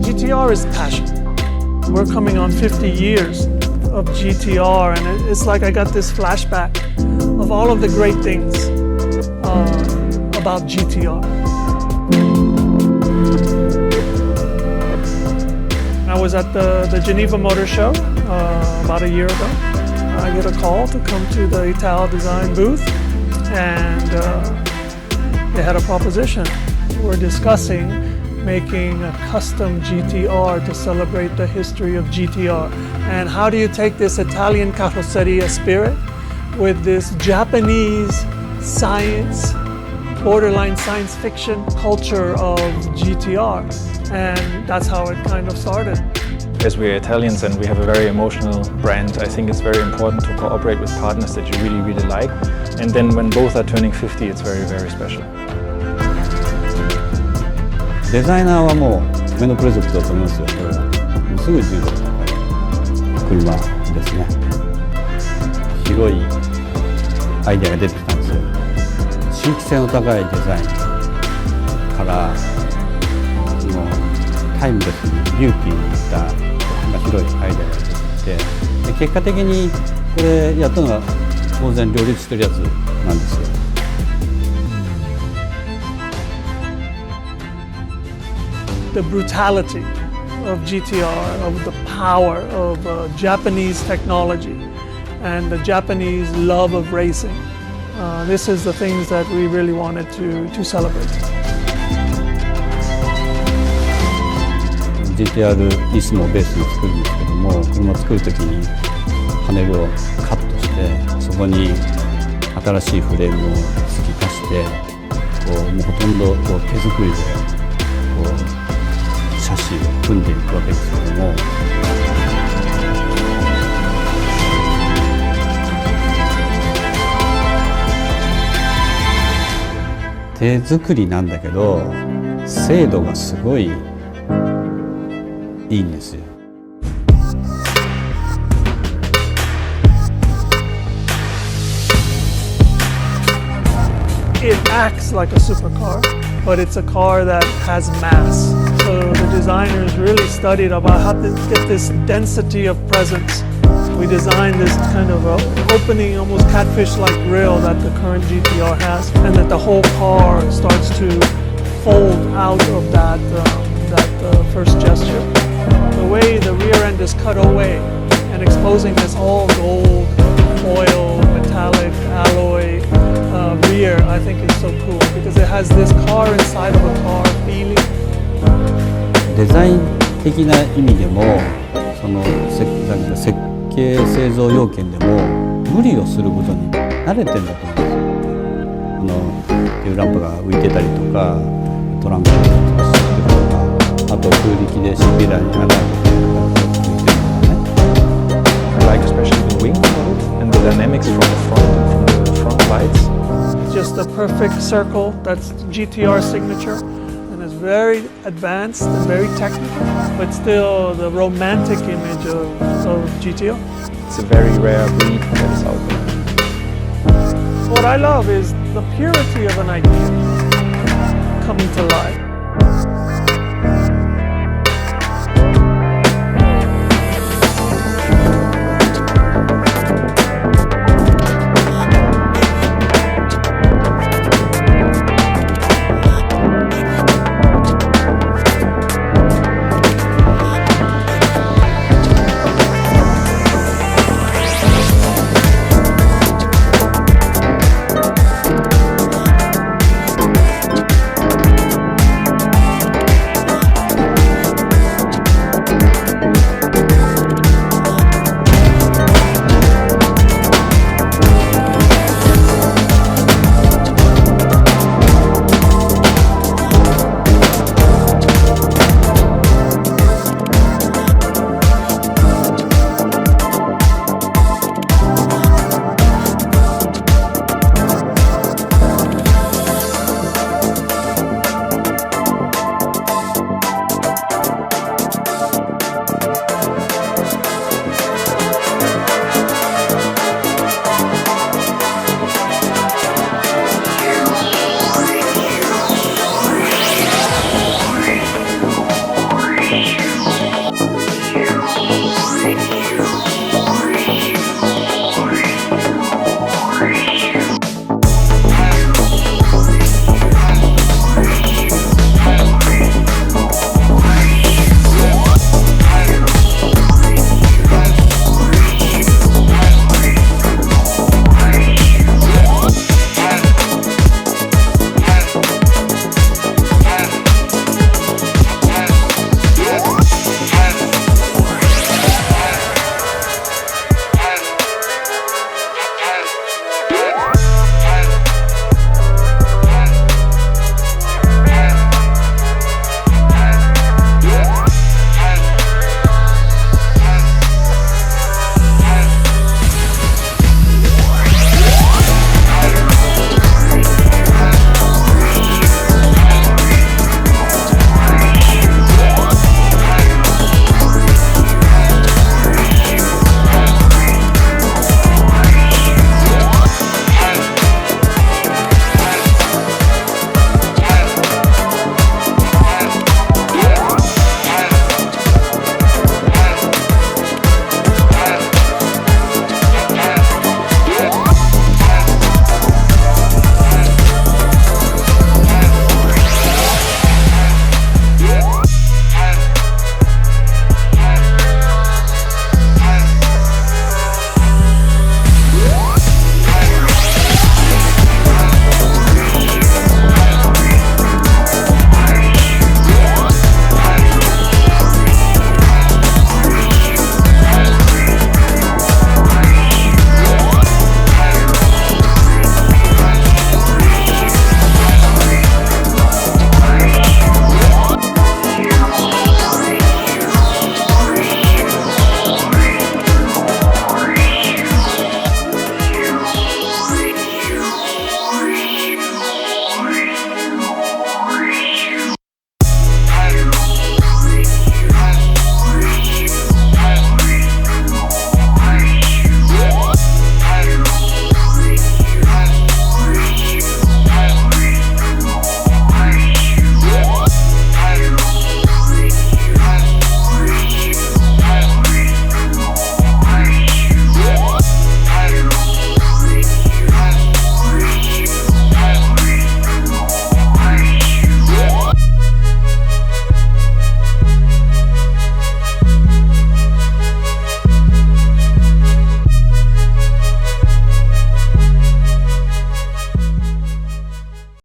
GT-R is passion. We're coming on 50 years of GT-R, and it's like I got this flashback of all of the great things about GT-R. I was at the Geneva Motor Show about a year ago. I get a call to come to the Italdesign booth, and they had a proposition. We're discussing making a custom GT-R to celebrate the history of GT-R. And how do you take this Italian carrozzeria spirit with this Japanese science, borderline science fiction culture of GT-R? And that's how it kind of started. As we're Italians and we have a very emotional brand, I think it's very important to cooperate with partners that you really, really like. And then when both are turning 50, it's very, very special. デザイナーはもう夢のプロジェクトだと思いますよ。これはもうすぐ重度の車ですね。広いアイデアが出てきたんですよ。新規性の高いデザインからそのタイムレスにビューティーにいった幅広いアイデアが出てきて、で結果的にこれやったのが当然両立してるやつなんですよ。The brutality of GT-R, of the power of Japanese technology and the Japanese love of racing. This is the things that we really wanted to celebrate. GT-R Nismo をベースに作るんですけども、車を作るときにパネルをカットして、そこに新しいフレームを付き足して、もうほとんど手作りでシャシーを組んでいくわけですけども、手作りなんだけど精度がすごいいいんですよ。It acts like a supercar, but it's a car that has mass. So the designers really studied about how to get this density of presence. We designed this kind of opening, almost catfish-like grille that the current GT-R has, and that the whole car starts to fold out of that first gesture. The way the rear end is cut away and exposing this all gold, foil, metallic, alloy rear, I think is so cool because it has this car inside of a car feeling. デザイン的な意味でもその設計製造要件でも無理をすることに慣れてんだと思うんですよ。テールランプが浮いてたりとかトランクが少ししてるとか、あと空力でシンピラーに穴が開いて浮いてるとかね。I like especially the wing model and the dynamics from the front lights. Just a perfect circle, that's GT-R signature. Very advanced and very technical, but still the romantic image of GT-R. It's a very rare breed that is out there. What I love is the purity of an idea coming to life.